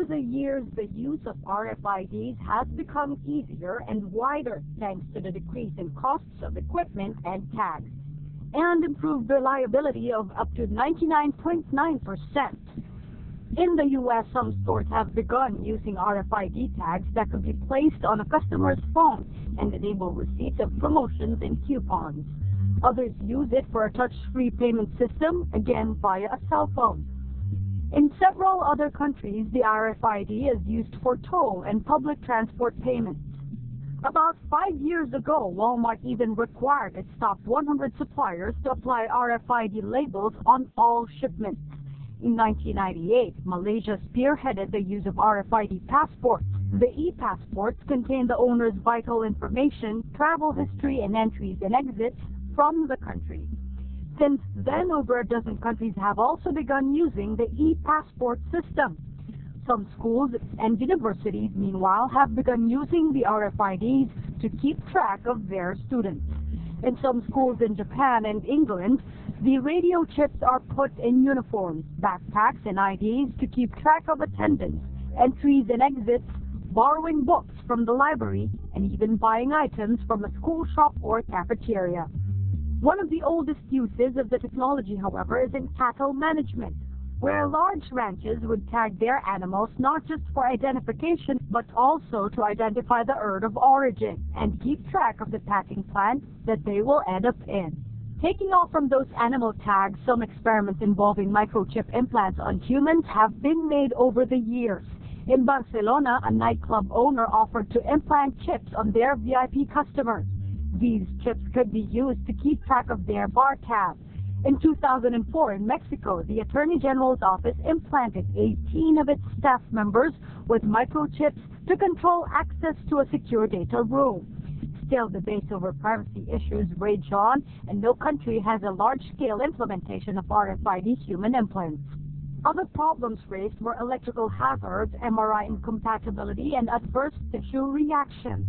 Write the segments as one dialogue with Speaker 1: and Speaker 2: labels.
Speaker 1: Over the years, the use of RFIDs has become easier and wider thanks to the decrease in costs of equipment and tags, and improved reliability of up to 99.9%. In the U.S., some stores have begun using RFID tags that could be placed on a customer's phone and enable receipts of promotions and coupons. Others use it for a touch-free payment system, again via a cell phone. In several other countries, the RFID is used for toll and public transport payments. About 5 years ago, Walmart even required its top 100 suppliers to apply RFID labels on all shipments. In 1998, Malaysia spearheaded the use of RFID passports. The e-passports contain the owner's vital information, travel history, and entries and exits from the country. Since then, over a dozen countries have also begun using the e-passport system. Some schools and universities, meanwhile, have begun using the RFIDs to keep track of their students. In some schools in Japan and England, the radio chips are put in uniforms, backpacks, and IDs to keep track of attendance, entries and exits, borrowing books from the library, and even buying items from a school shop or cafeteria. One of the oldest uses of the technology, however, is in cattle management, where large ranches would tag their animals not just for identification, but also to identify the herd of origin and keep track of the packing plant that they will end up in. Taking off from those animal tags, some experiments involving microchip implants on humans have been made over the years. In Barcelona, a nightclub owner offered to implant chips on their VIP customers. These chips could be used to keep track of their bar tab. In 2004, in Mexico, the Attorney General's office implanted 18 of its staff members with microchips to control access to a secure data room. Still, debates over privacy issues rage on, and no country has a large-scale implementation of RFID human implants. Other problems raised were electrical hazards, MRI incompatibility, and adverse tissue reaction.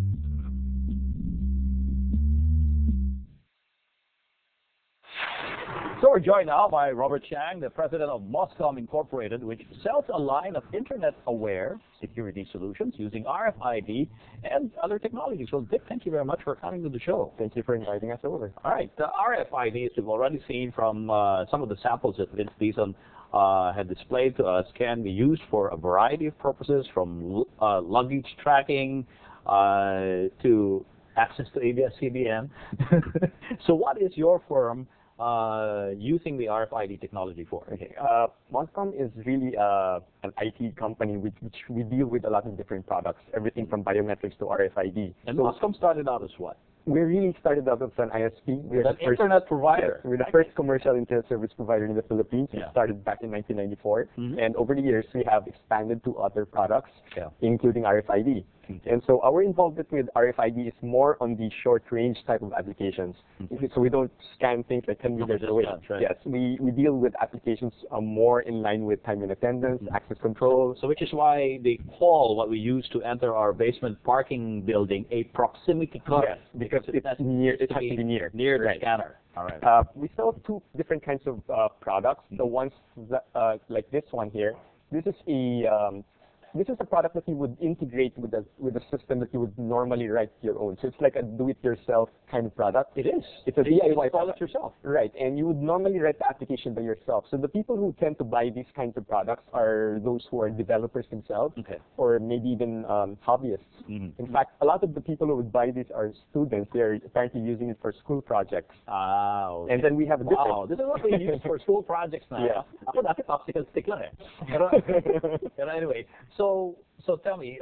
Speaker 2: So we're joined now by Robert Chang, the president of Moscom Incorporated, which sells a line of internet-aware security solutions using RFID and other technologies. Well, Dick, thank you very much for coming to the show.
Speaker 3: Thank you for inviting us over.
Speaker 2: All right, the RFIDs we've already seen from some of the samples that Vince Deason had displayed to us can be used for a variety of purposes, from luggage tracking to access to ABS-CBN. So what is your firm using the RFID technology for?
Speaker 3: Okay, Moscom is really an IT company which we deal with a lot of different products, everything from biometrics to RFID.
Speaker 2: And so Moscom started out as what?
Speaker 3: We really started out as an ISP. We're
Speaker 2: an internet provider.
Speaker 3: We're the first commercial internet service provider in the Philippines. We started back in 1994. And over the years, we have expanded to other products, including RFID. And so our involvement with RFID is more on the short-range type of applications. So we don't scan things like 10 meters away.
Speaker 2: Right.
Speaker 3: Yes, we deal with applications more in line with time and attendance, access control.
Speaker 2: So which is why they call what we use to enter our basement parking building a proximity card.
Speaker 3: Yes, because it's near. It has to be near.
Speaker 2: Near the scanner. All right.
Speaker 3: We sell two different kinds of products. The ones that, like this one here. This is a product that you would integrate with a system that you would normally write your own. So it's like a do-it-yourself kind of product.
Speaker 2: It is.
Speaker 3: It's a DIY
Speaker 2: product yourself.
Speaker 3: Right, and you would normally write the application by yourself. So the people who tend to buy these kinds of products are those who are developers themselves, or maybe even hobbyists. In fact, a lot of the people who would buy these are students. They're apparently using it for school projects.
Speaker 2: Okay.
Speaker 3: And then we have a different...
Speaker 2: Wow, this is what we use for school projects now.
Speaker 3: Yeah.
Speaker 2: Ako dati popsicle stick lang eh. Pero anyway, so tell me,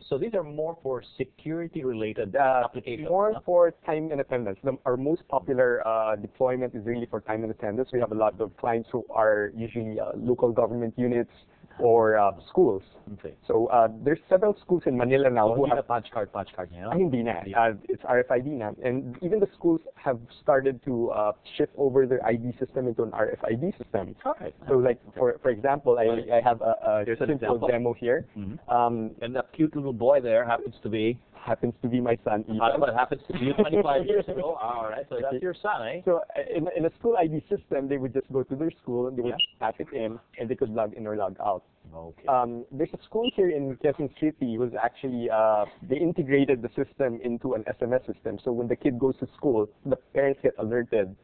Speaker 2: so these are more for security-related applications.
Speaker 3: More for time and attendance. Our most popular deployment is really for time and attendance. We have a lot of clients who are usually local government units or schools. So there's several schools in Manila now who have
Speaker 2: a punch card, you know?
Speaker 3: Hindi na. It's RFID now. And even the schools have started to shift over their ID system into an RFID system.
Speaker 2: All right.
Speaker 3: So like, for example, I have a simple demo here.
Speaker 2: And that cute little boy there happens to be
Speaker 3: my son.
Speaker 2: But happens to be 25 years ago. All right, so that's your son, eh?
Speaker 3: So in a school ID system, they would just go to their school and they would tap it in, and they could log in or log out.
Speaker 2: Okay.
Speaker 3: There's a school here in Quezon City who's actually, they integrated the system into an SMS system. So when the kid goes to school, the parents get alerted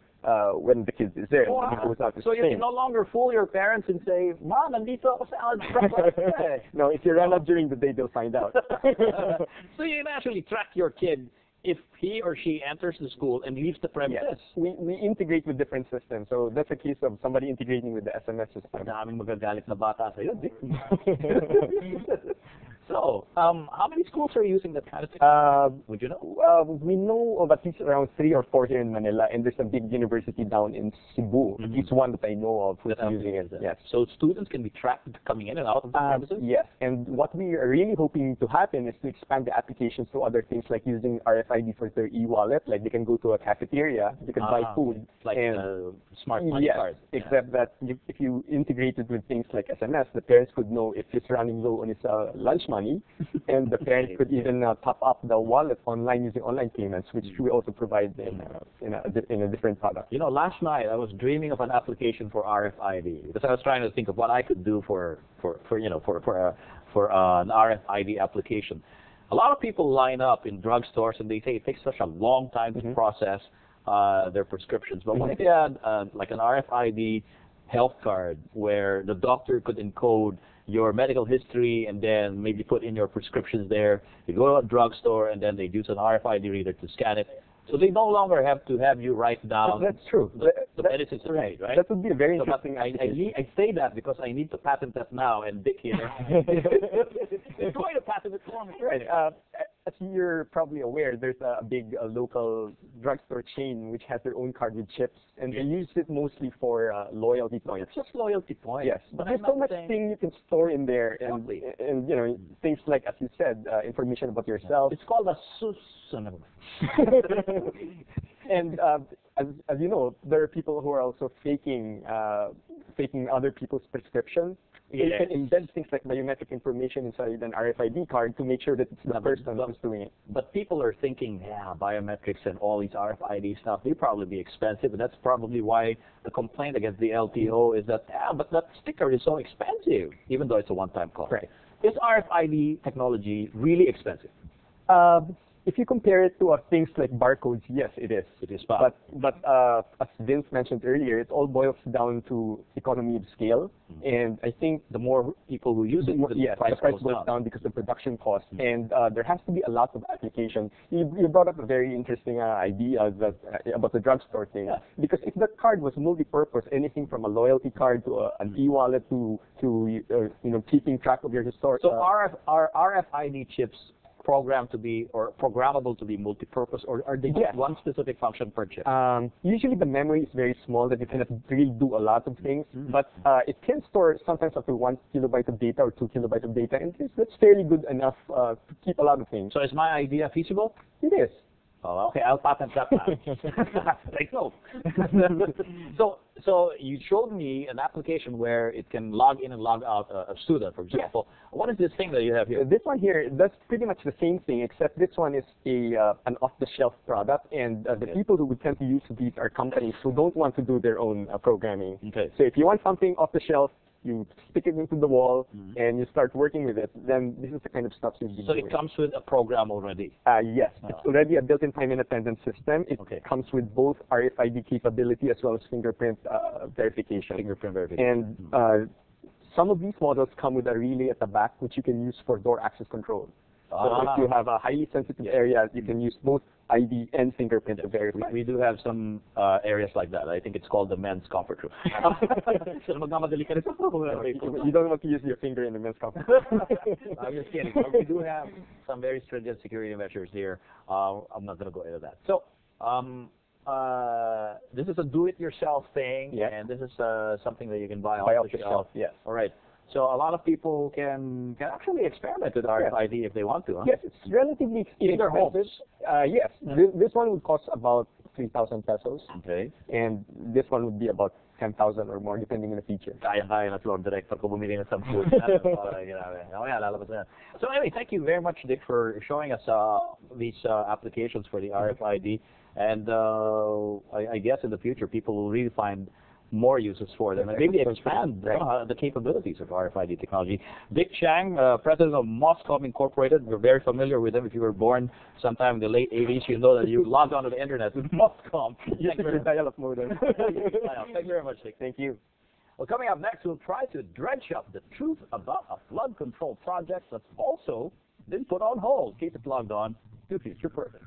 Speaker 3: when the kid is there.
Speaker 2: Wow.
Speaker 3: And goes out to
Speaker 2: So you
Speaker 3: train.
Speaker 2: can no longer fool your parents and say, Mom, nandito ako sa
Speaker 3: No, if you run out during the day, they'll find out.
Speaker 2: So you can actually track your kid if he or she enters the school and leaves the premises.
Speaker 3: Yes. We integrate with different systems. So that's a case of somebody integrating with the SMS system.
Speaker 2: Daming magagalit na bata sa'yo, di? So, how many schools are using that kind of thing? Would you know?
Speaker 3: We know of at least around 3 or 4 here in Manila, and there's a big university down in Cebu. At least one that I know of who's using it. Yes.
Speaker 2: So students can be tracked coming in and out of the premises?
Speaker 3: Yes, and what we are really hoping to happen is to expand the applications to other things like using RFID for their e-wallet. Like they can go to a cafeteria, they can buy food.
Speaker 2: Like
Speaker 3: and
Speaker 2: smart money cards.
Speaker 3: Except that if you integrate it with things like SMS, the parents could know if he's running low on his lunch money, and the parents could even top up the wallet online using online payments, which we also provide in a different product.
Speaker 2: You know, last night I was dreaming of an application for RFID because I was trying to think of what I could do for an RFID application. A lot of people line up in drugstores and they say it takes such a long time to process their prescriptions. But what if you had like an RFID health card where the doctor could encode your medical history and then maybe put in your prescriptions there. You go to a drugstore and then they use an RFID reader to scan it. So they no longer have to have you write down
Speaker 3: That's true.
Speaker 2: the medicines you need, right?
Speaker 3: That would be a very
Speaker 2: So,
Speaker 3: interesting
Speaker 2: I say that because I need to patent that now, and Dick here is going to patent it for me.
Speaker 3: Right. As you're probably aware, there's a big local drugstore chain which has their own card with chips, and they use it mostly for loyalty points.
Speaker 2: It's just loyalty points.
Speaker 3: Yes, but there's so much thing you can store in there, and you know things like, as you said, information about yourself.
Speaker 2: It's called a
Speaker 3: And as you know, there are people who are also faking other people's prescriptions.
Speaker 2: Yes.
Speaker 3: You can embed things like biometric information inside an RFID card to make sure that it's the person who's doing it.
Speaker 2: But people are thinking, yeah, biometrics and all these RFID stuff, they probably be expensive, and that's probably why the complaint against the LTO is that, but that sticker is so expensive, even though it's a one-time cost.
Speaker 3: Right.
Speaker 2: Is RFID technology really expensive?
Speaker 3: If you compare it to things like barcodes, yes, it is.
Speaker 2: It is.
Speaker 3: But as Vince mentioned earlier, it all boils down to economy of scale. And I think
Speaker 2: the more people who use it, the price
Speaker 3: goes down because of production costs. And there has to be a lot of application. You brought up a very interesting idea that, about the drugstore thing.
Speaker 2: Yeah.
Speaker 3: Because if the card was multi-purpose, anything from a loyalty card to an e-wallet to keeping track of your historic.
Speaker 2: So are RFID chips programmed to be or programmable to be multi-purpose, or are they just one specific function per chip?
Speaker 3: Usually the memory is very small that you cannot really do a lot of things, but it can store sometimes up to 1 kilobyte of data or 2 kilobytes of data, and that's fairly good enough to keep a lot of things.
Speaker 2: So is my idea feasible?
Speaker 3: It is.
Speaker 2: Oh, okay, I'll patent that now. Take note. So you showed me an application where it can log in and log out a student, for example. Yes. What is this thing that you have here?
Speaker 3: This one here, that's pretty much the same thing, except this one is an off-the-shelf product, and the people who would tend to use these are companies who don't want to do their own programming.
Speaker 2: Okay.
Speaker 3: So if you want something off-the-shelf, you stick it into the wall, and you start working with it, then this is the kind of stuff you'd be doing.
Speaker 2: So it comes with a program already?
Speaker 3: Yes. It's already a built-in time and attendance system. It comes with both RFID capability as well as fingerprint verification. And some of these models come with a relay at the back, which you can use for door access control. So if you have a highly sensitive area, you can use both ID and fingerprint to verify.
Speaker 2: We do have some areas like that. I think it's called the men's comfort room.
Speaker 3: You don't want to use your finger in the men's comfort room.
Speaker 2: I'm just kidding. But we do have some very stringent security measures here. I'm not going to go into that. So this is a do-it-yourself thing, and this is something that you can buy off the shelf.
Speaker 3: Yes.
Speaker 2: All right. So a lot of people can actually experiment with RFID if they want to, huh?
Speaker 3: Yes, it's relatively
Speaker 2: in their homes.
Speaker 3: Yes, this one would cost about 3,000 pesos.
Speaker 2: Okay.
Speaker 3: And this one would be about 10,000 or more, depending on the feature.
Speaker 2: Kaya na floor director ko bumili ng 10. So anyway, thank you very much, Dick, for showing us these applications for the RFID. And I guess in the future, people will really find more uses for them and maybe expand the capabilities of RFID technology. Dick Chang, president of Moscom Incorporated, we're very familiar with them. If you were born sometime in the late 80s, you know that you logged onto the internet with Moscom. Thank you very much, Dick.
Speaker 3: Thank you.
Speaker 2: Well, coming up next, we'll try to dredge up the truth about a flood control project that's also been put on hold. Keep it logged on to Future Perfect.